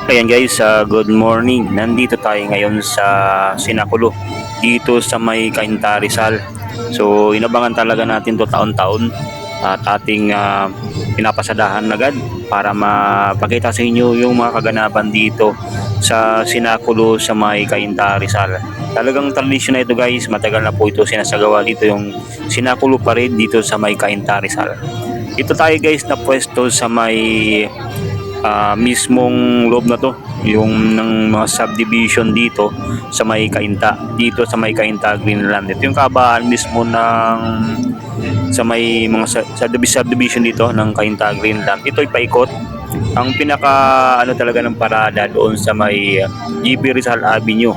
Ayan guys, good morning. Nandito tayo ngayon sa Sinakulo, dito sa may Cainta, Rizal. So inabangan talaga natin to taon-taon at ating pinapasadahan agad para mapakita sa inyo yung mga kaganapan dito sa Sinakulo sa may Cainta, Rizal. Talagang tradisyon na ito guys, matagal na po ito sinasagawa dito yung Sinakulo Parade dito sa may Cainta, Rizal. Ito tayo guys na pwesto sa may mismong loob na to, yung ng mga subdivision dito sa may Cainta, dito sa may Cainta Greenland. Ito yung kahabaan mismo ng sa may mga subdivision dito ng Cainta Greenland. Ito ay paikot. Ang pinaka talaga ng parada doon sa may GB Rizal Avenue.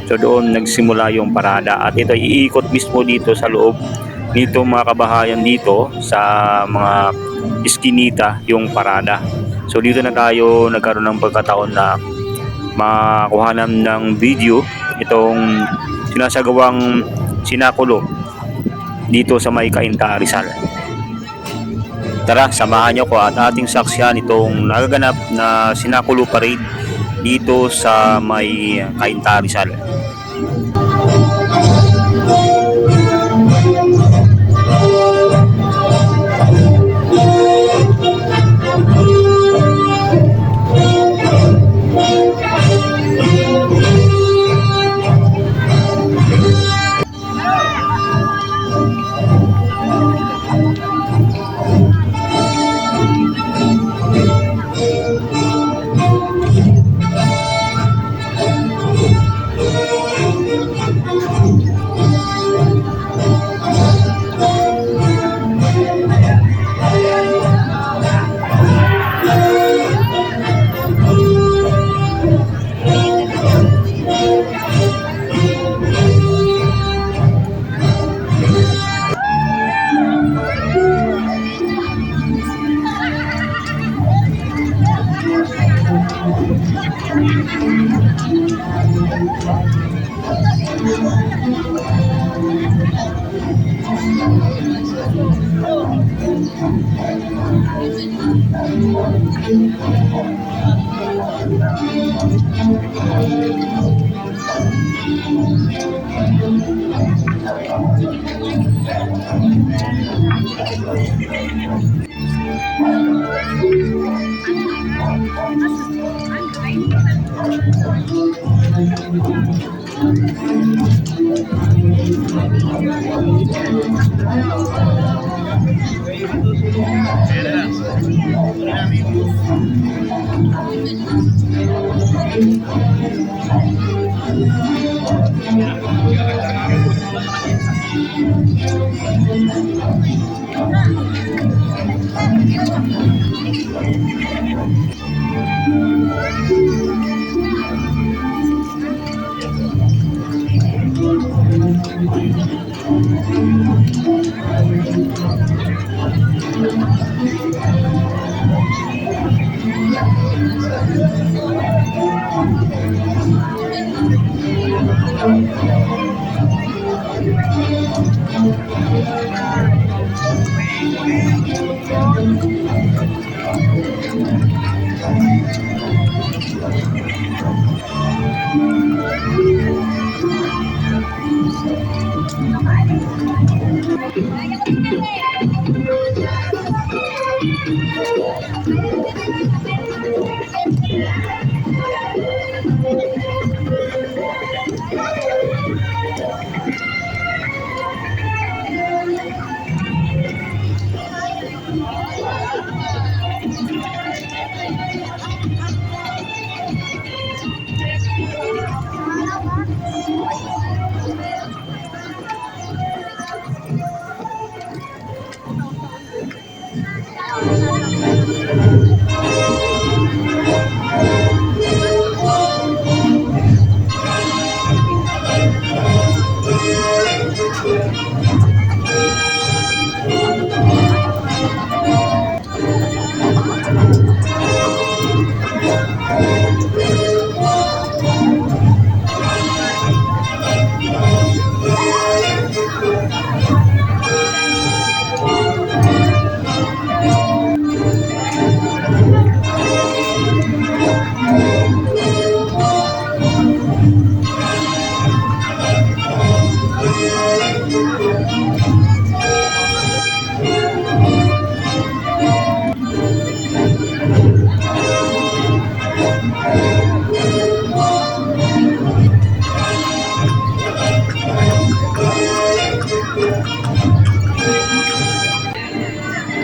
So doon nagsimula yung parada at ito ay iikot mismo dito sa loob nito mga kabahayan dito sa mga iskinita yung parada. So dito na tayo nagkaroon ng pagkataon na makuhanan ng video itong sinasagawang Sinakulo dito sa may Cainta, Rizal. Tara, samahan nyo ko at ating saksiyan itong nagaganap na Sinakulo Parade dito sa may Cainta, Rizal.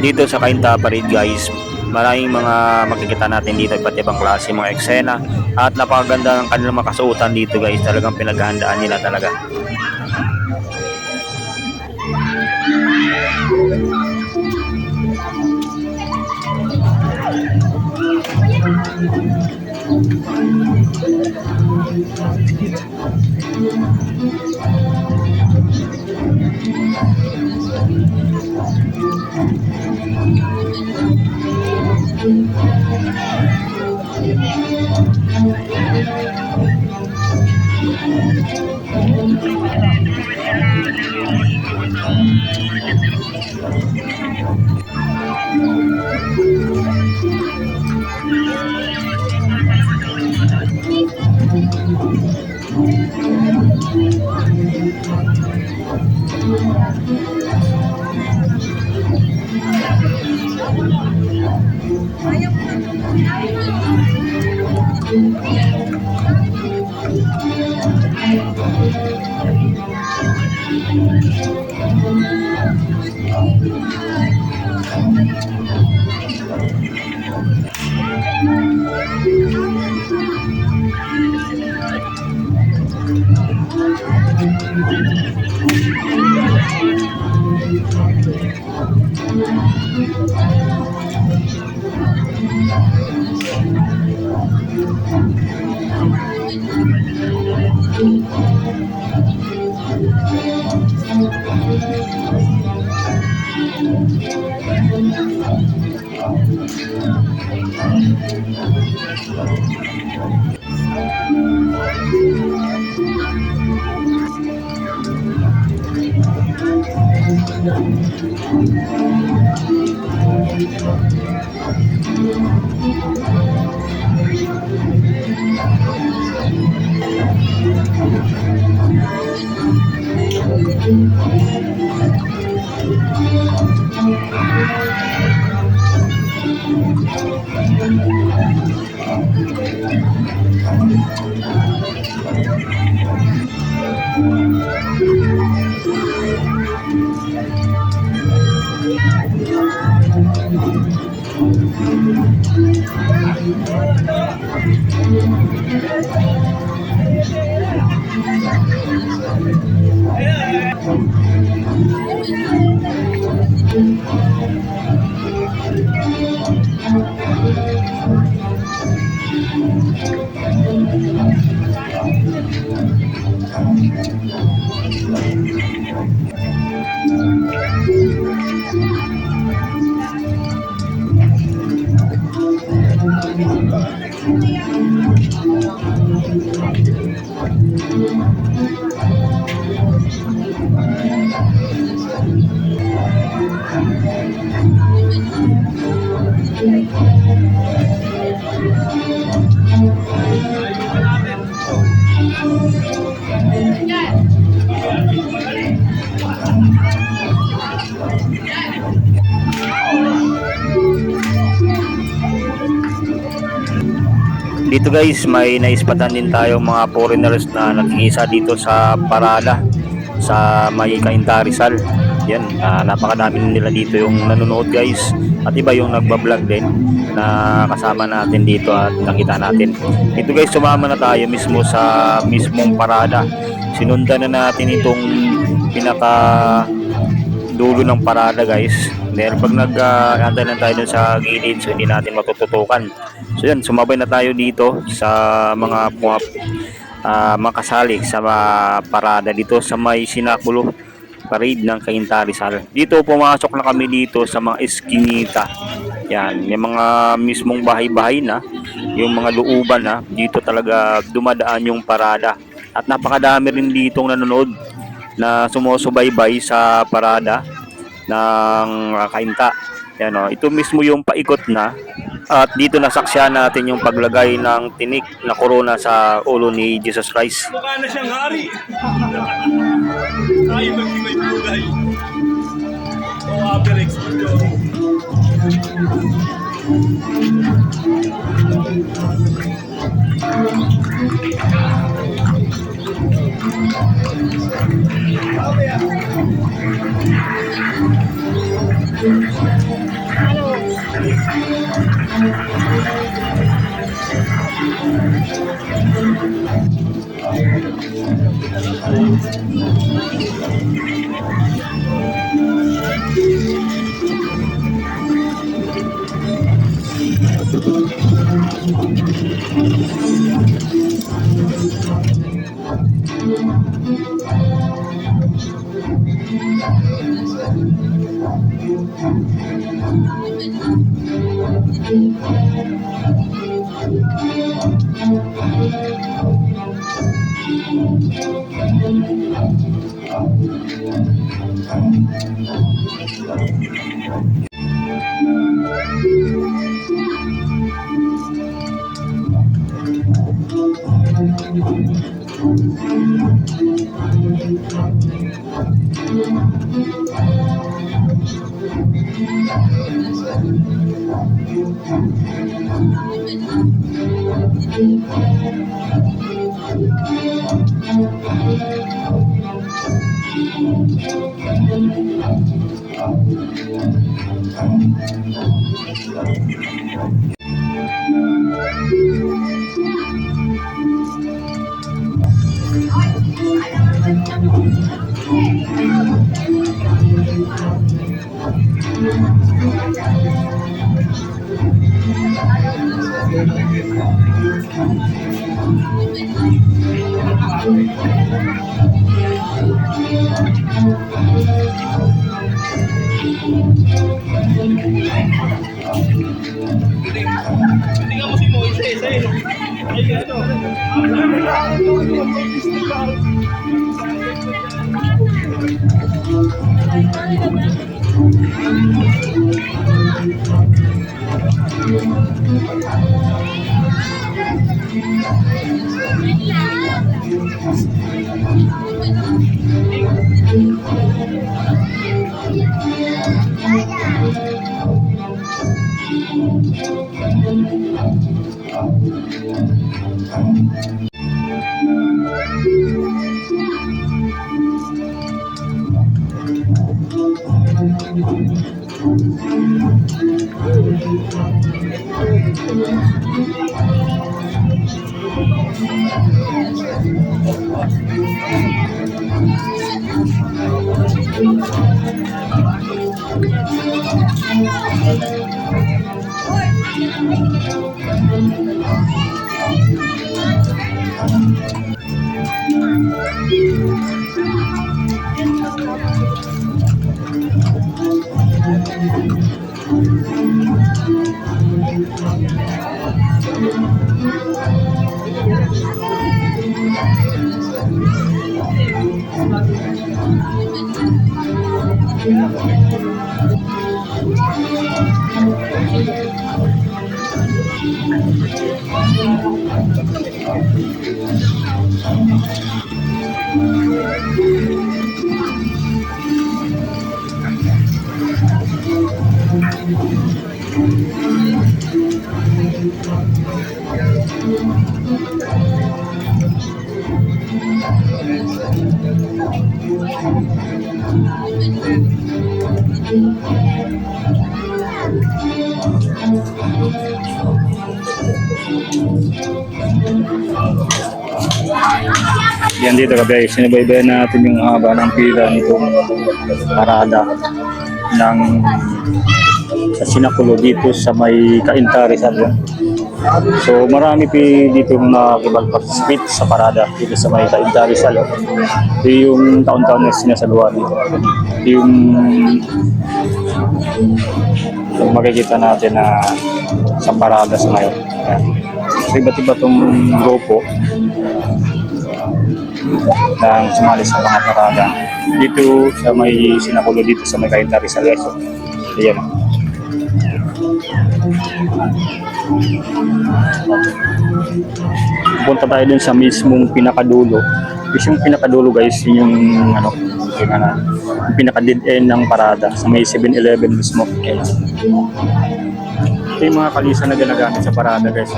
Dito sa Cainta Parade guys, maraming mga makikita natin dito, iba't ibang klase mga eksena at napakaganda ng kanilang makasuotan dito guys, talagang pinaghahandaan nila talaga. Dito guys, may naispatan din tayo mga foreigners na nag-iisa dito sa parada sa may Cainta Rizal. Yan, napakadami nila dito yung nanonood guys. At iba yung nagbablog din na kasama natin dito at nakita natin. Dito guys, sumama na tayo mismo sa mismong parada. Sinundan na natin itong pinaka dulo ng parada guys. Dahil pag nag-antay na tayo dun sa gilid, so hindi natin matututukan. So yan, sumabay na tayo dito sa mga makasali sa parada dito sa may Sinakulo Parade ng Cainta Rizal. Dito pumasok na kami dito sa mga eskinita. Yan, yung mga mismong bahay-bahay na, yung mga looban na, dito talaga dumadaan yung parada. At napakadami rin ditong nanonood na sumusubaybay sa parada ng Cainta. Yan, ito mismo yung paikot na at dito nasaksihan natin yung paglagay ng tinik na korona sa ulo ni Jesus Christ. Mukha na siyang hari. Tayo magkimay kulay. O Aperex dito. Hindi ka mo si Moises eh. Ay ano. Yan dito guys, sinubaybayan natin yung haba ng pila nitong parada ng sa Sinapulo dito sa may Cainta Rizal yan. So marami dito nakikipag-participate sa parada dito sa may Cainta Rizal. Ito yung taon-taon na sinasaluhan dito. Ito yung makikita natin na sa parada sa ngayon. Yan. So iba't iba itong grupo na sumali sa mga parada dito sa may Sinapulo dito sa may Cainta Rizal. So, ayan. Punta tayo dun sa mismong pinakadulo. Yung pinakadulo guys, yun yung yung pinaka-dead end ng parada sa may 7-Eleven mismo. Ayan. Ito yung mga kalisa na ginagamit sa parada guys.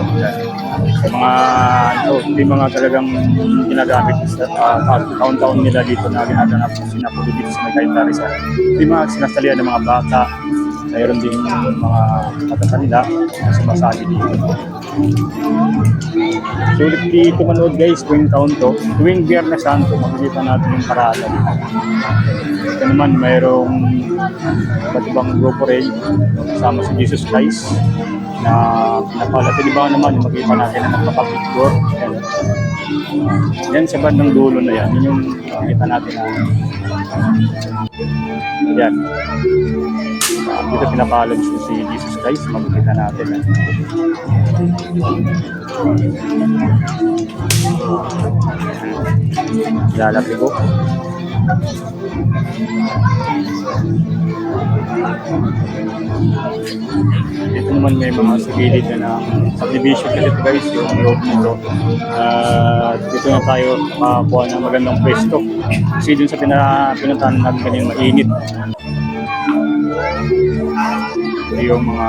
Yung mga talagang ginagamit sa taon-taon nila dito na ginaganap sa Sinapulo dito sa may Cainta Rizal. Ito yung mga sinasalihan ng mga bata. Mayroon din mga matatanila na sumasali dito. Sulit dito manood guys, tuwing taon to. Tuwing Biyernes Santo, makikita natin yung parada dito. Ito naman, mayroong iba't ibang grupo rin kasama si Jesus Christ na pinapala. Ito diba naman, yung makikita natin na nagpapapicture. Yan sa bandang dulo na yan. Yun yung makikita natin na yan. Dito pinapalog si Jesus Christ, makikita natin. Lalapit ko. Dito naman may mga sigilid na subdivision kasi ito guys, yung road nito. Dito na tayo makakuha ng magandang pwesto. Kasi dun sa pinuntahan natin kanina mainit. Yung mga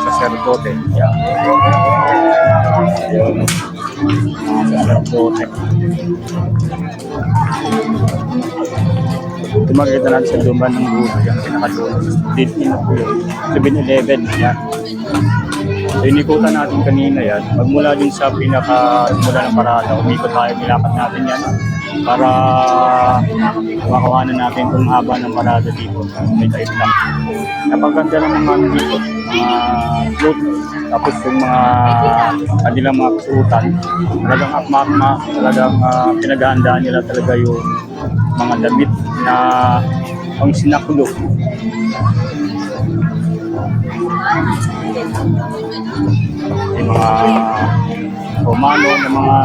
saserdote. Yan. Yung mga saserdote. Ito makikita natin sa duman ng dulo. Yung pinakadulo. Dito na po yun. 7-Eleven. Yan. So inikutan natin kanina yan. Magmula din sa pinakasimula ng parada. Umikot tayo, nilakad natin yan. Para makawanan natin kung haba ng parada dito. May type lang. Napaganda naman naman dito. Mga float. Tapos yung mga kanilang mga kasuotan. Talagang akma-akma. Talagang pinaghahandaan nila talaga yung mga damit na pang Sinapulo. Yung mga Romano na mga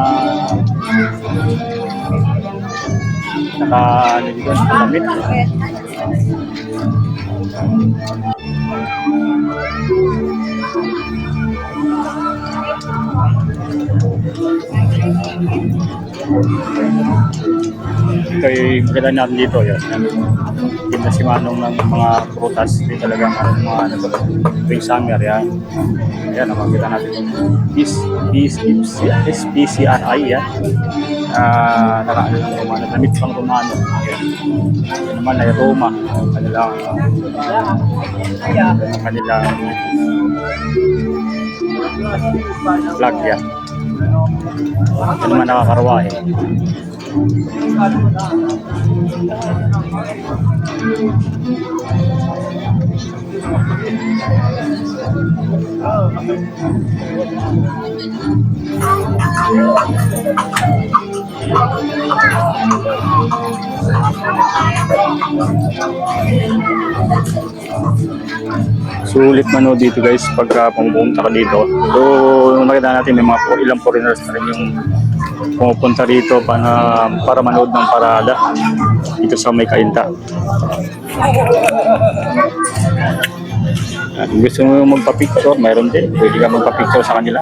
naka-naligan sa damit. Ito yung maganda natin dito. Tinda si Manong ng mga prutas. Ito talagang mga tuwing summer. Yan. Ayan, makikita natin SPCRI. Yan. Nakaano ng Romano. Damit pang Romano. Yan naman ay Roma. Kanilang flag yan. Ito naman nakakarwahe. Sulit manood dito guys pagka pumunta ka dito. So nakita natin may mga ilang foreigners na rin yung pumupunta dito para manood ng parada dito sa may Cainta. At kung gusto mo magpa-picture, mayroon din. Pwede ka magpa-picture sa kanila.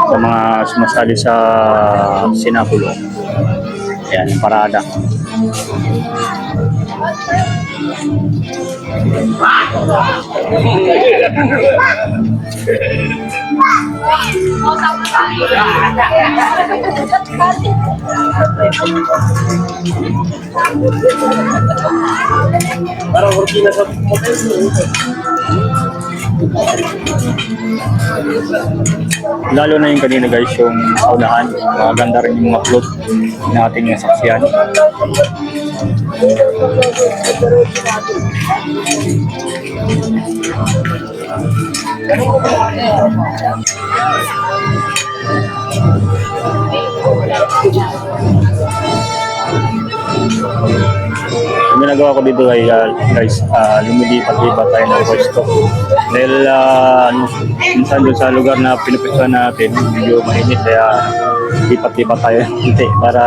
Sa mga sumasali sa Sinapulo. Ayan, yung parada. Parang kortina sa hotel. Lalo na yung kanina guys, yung saunahan. Maganda rin yung mga float na ating nasaksiyan. Ang ginagawa ko dito ay guys, lumilipat-lipat tayo ng pwesto. Dahil minsan doon sa lugar na pinupwestuhan natin, medyo mainit, kaya lipat-lipat tayo hindi para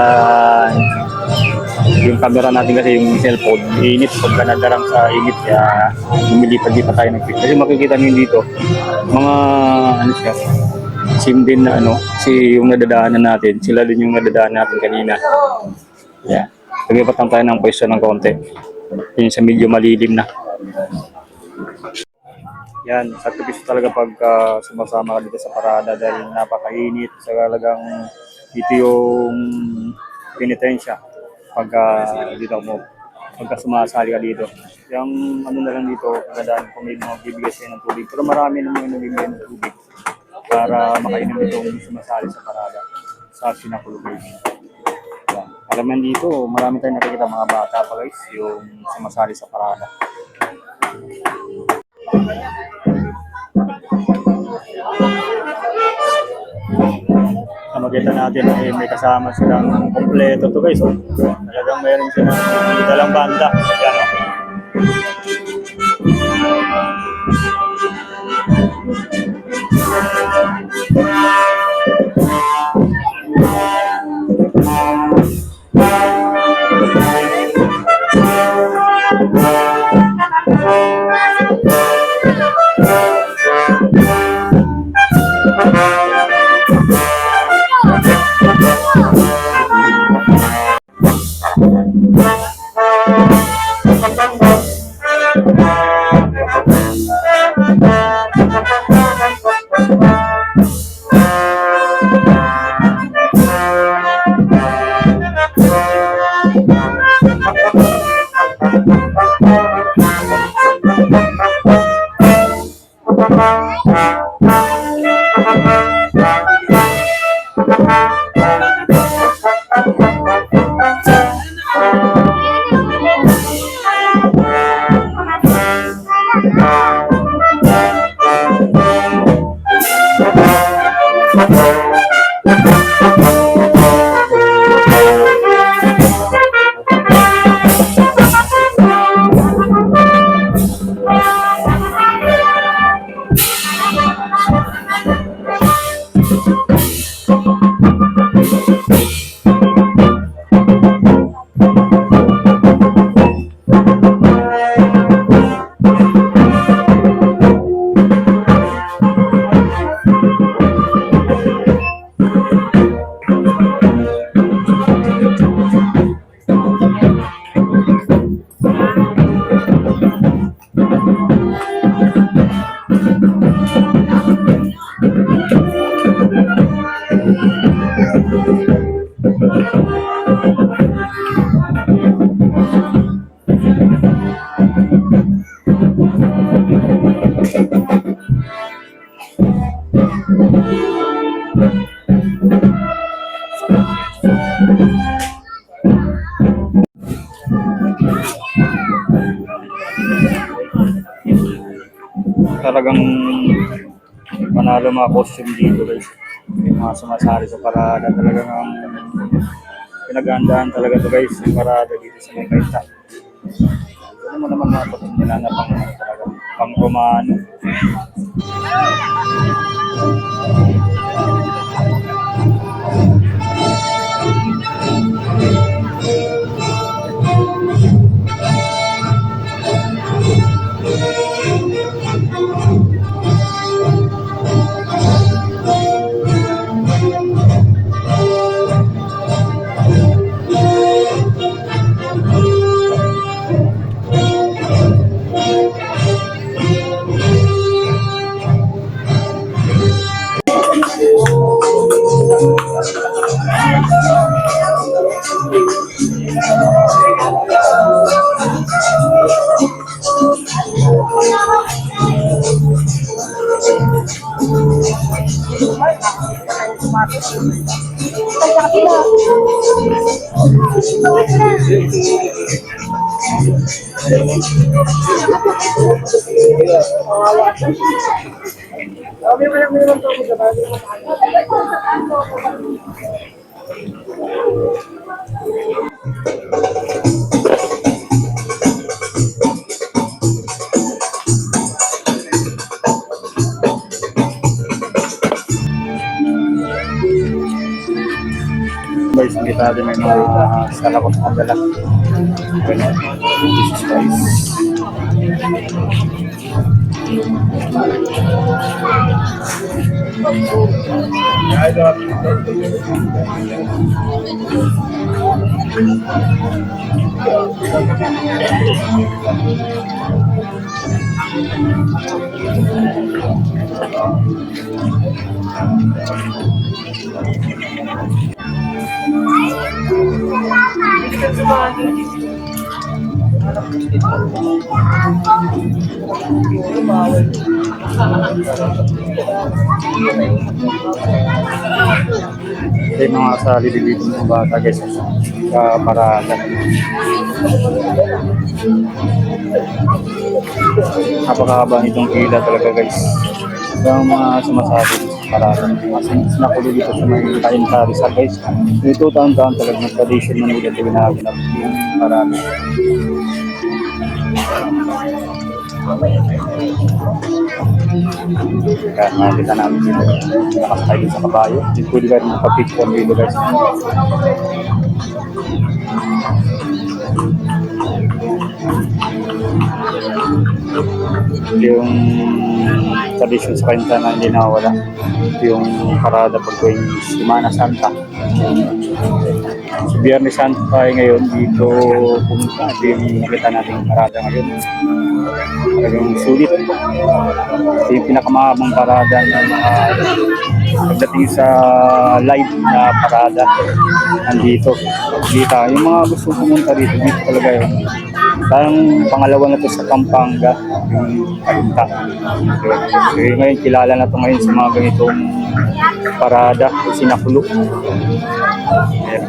yung camera natin kasi yung cellphone, init pagka nadarang sa init, kaya lumilipat-lipat tayo ng pwesto. Kasi makikita nyo dito, mga ano siya, sim din na si yung nadadaanan natin, sila din yung nadadaanan natin kanina. Yeah. Naglipat lang tayo ng pwesto ng konti. Yun sa medyo malilim na. Yan, sakripisyo talaga pag sumasama ka dito sa parada dahil napakainit. Sa talagang dito yung penitensya pagka sumasali ka dito. Yung na lang dito, kagandaan kung may mga bibigay sa'yo ng tubig. Pero marami naman yung nabibigay ng tubig para makainom itong sumasali sa parada sa Sinapulo. Alam mo dito, marami tayong nakikita mga bata pa guys, yung sumasali sa parada. Makita natin ay may kasama silang kompleto to guys. Talagang mayroon silang dalang banda. Yan, talagang manalo mga costume dito guys. Yung mga sumasali sa parada talagang pinaghandaan talaga to guys, yung parada dito sa may kaita. Ano mo naman mga pagkakas nila na pang ano talaga, pang Romano. Guys, hindi natin may mga salakot na dala. Ganun. Jesus Christ. Ito yung mga sa lililito ng bata guys sa parada. Napakahaba nitong pila talaga guys. Yung mga sumasabi sa parada. Kasi nakulo dito sa may kainta Rizal guys. Ito taon-taon talaga ng tradition ng nila ito ginaganap yung parada. Kaya nakita namin dito nakasakay sa kabayo. Hindi pwede ka rin magpa-picture dito guys. Yung tradition sa kanta na hindi nawawala. Yung parada pag tuwing Semana Santa. Sa Biyernes Santo tayo ngayon dito pumunta. Ito yung nakita natin parada ngayon. Talagang sulit. Ito yung pinakamahabang parada ng mga pagdating sa live na parada nandito. Dito. Yung mga gusto pumunta dito talaga yun. Parang pangalawa na to sa Pampanga, yung Kalinta. So, ngayon kilala na to ngayon sa mga ganitong parada, sinakulo. Ayan.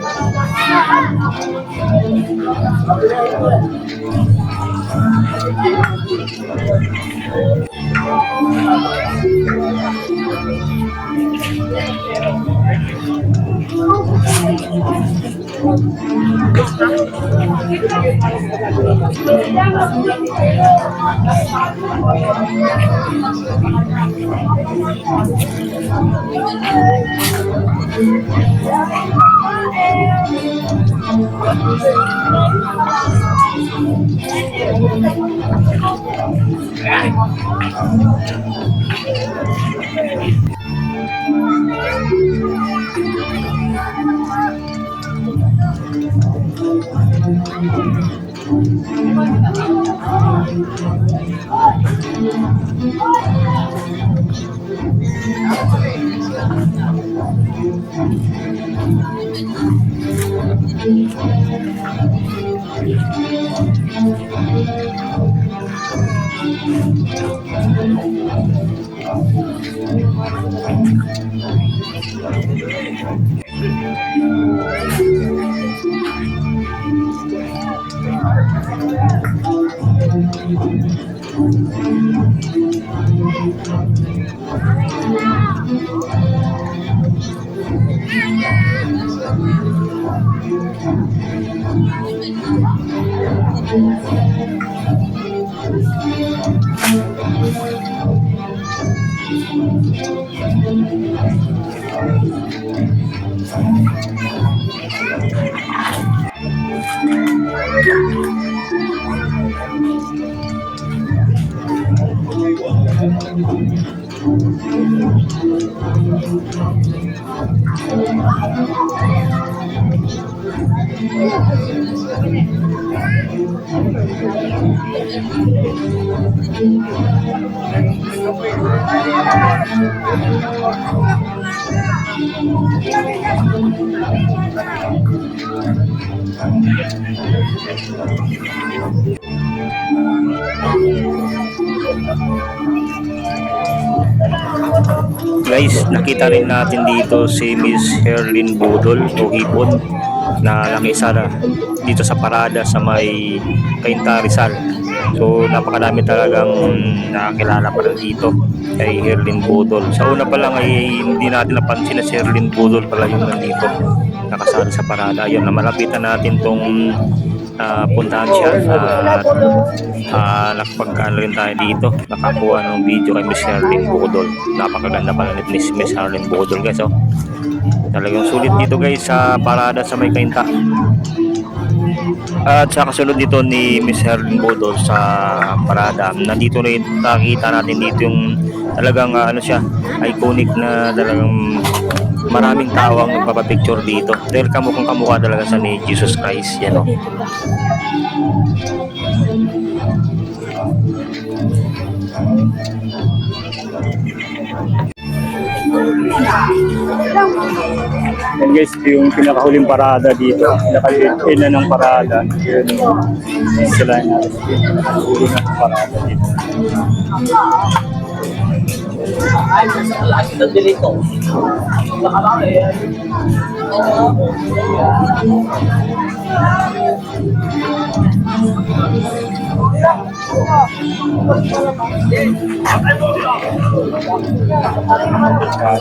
Guys, nakita rin natin dito si Miss Herlin Budol o Hipon na nakisara dito sa parada sa may Cainta Rizal. So napakadami talagang nakakilala pa rin dito kay Herlin Budol. Sa una pa lang ay hindi natin napansin na si Herlin Budol pala yung nandito nakasara sa parada. Ayun, na malapitan natin tong puntahan siya at nakapagkano rin tayo dito, nakakuha ng video kay Miss Herlin Budol. Napakaganda pala ni Miss Herlin Budol guys, oh. Talagang sulit dito guys sa parada sa may Cainta. At sa kasunod dito ni Miss Herlin Budol sa parada, nandito rin nakita natin dito yung talagang ano siya, iconic na talagang maraming tao ang nagpapapicture dito dahil kamukhang kamukha talaga sa ni Jesus Christ, yan o. Yan guys, ito yung pinakahuling parada dito. Pinaka-ina ng parada. Yun, sila yung pinakahuling ng parada dito. Ay, sa klase ng dilito. Nakalaki.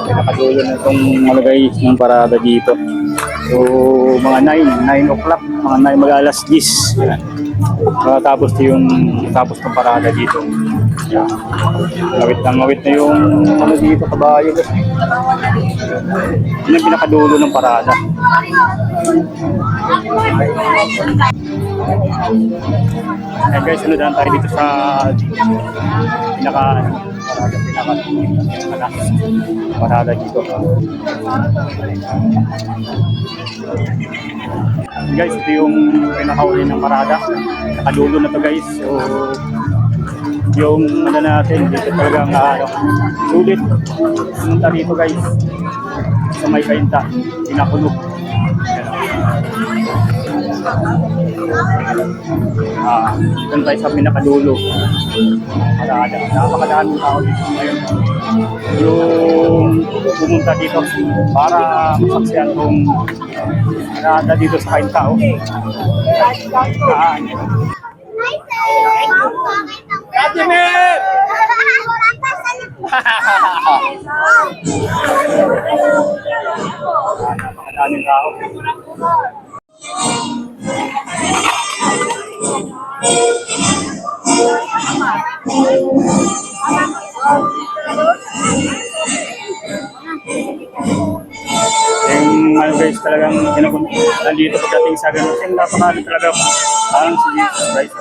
Pinakadulo na itong mga guys ng parada dito. So, mga 9 o'clock, mga 9 mag-alas 10. Yan. Tapos yung tapos ng parada dito. Yan. Ngawit na yung ano dito, kabayo. Yun yung pinakadulo ng parada. Ayan guys, sunodaan tayo dito sa parada dito. Guys, ito yung pinakauli ng parada. Nakadulo na to guys. So, yung ano natin, dito talagang sulit. Pumunta dito guys. Sa may Cainta, pinakulog. Doon tayo sa pinakadulo. Parada. Napakadaming tao dito ngayon. Yung pumunta dito para masaksihan kung parada dito sa Cainta. Katimet! Napakadaming tao. Yung ano guys, talagang nandito pagdating sa ganun. Yung napakadami talaga parang si Jesus Christ.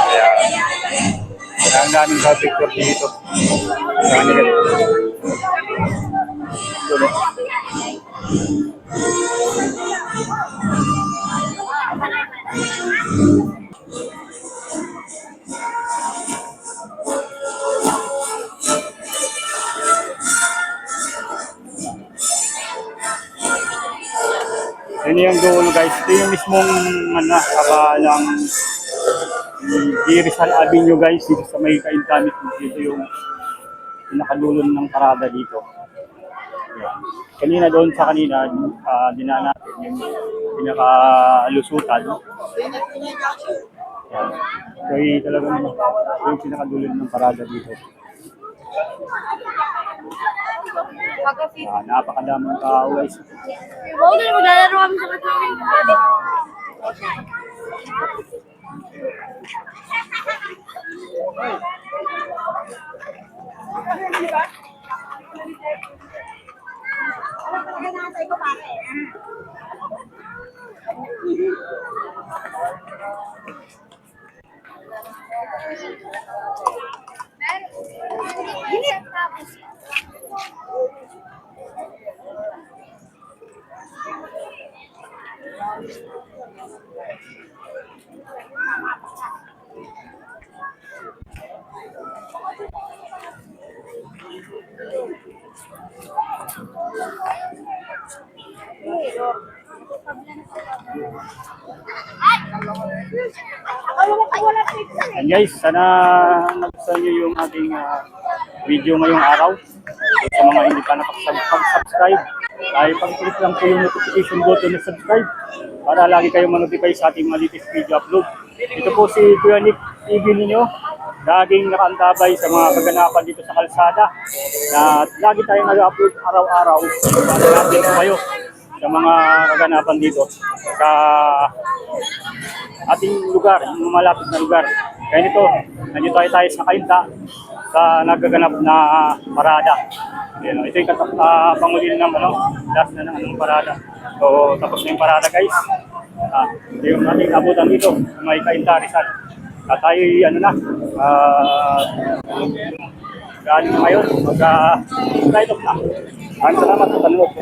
Kaya ang daming picture dito. Kaya yun yung goal guys. Ito yung mismong kabalang Rizal Avenue guys. Dito sa may Cainta mismo. Dito yung pinakadulon ng parada dito. Yan. Kanina doon sa kanina, dinaan natin yung pinakalusutan. Yan. So talagang yung pinakadulon ng parada dito. Napakadaming tao guys. Mau na maglalaro kami sa kasawin. And guys, sana nagustuhan nyo yung ating video ngayong araw. Sa mga hindi pa nakapag-subscribe, ay pag-click lang po yung notification button na subscribe para lagi kayong manotify sa ating mga latest video upload. Ito po si Kuya Nick TV ninyo, laging nakaantabay sa mga kaganapan dito sa kalsada. At lagi tayong nag-upload araw-araw para natin kayo sa mga kaganapan dito sa ating lugar, yung malapit na lugar. Kaya nito, nandito tayo sa Kainta sa nagaganap na parada. Ito yung pangulil ng last na ng parada. So, tapos na yung parada guys. Ito yung ating abutan dito, may Kainta Rizal. At tayo, galing na ngayon, mag-light off na. Maraming salamat sa tanong.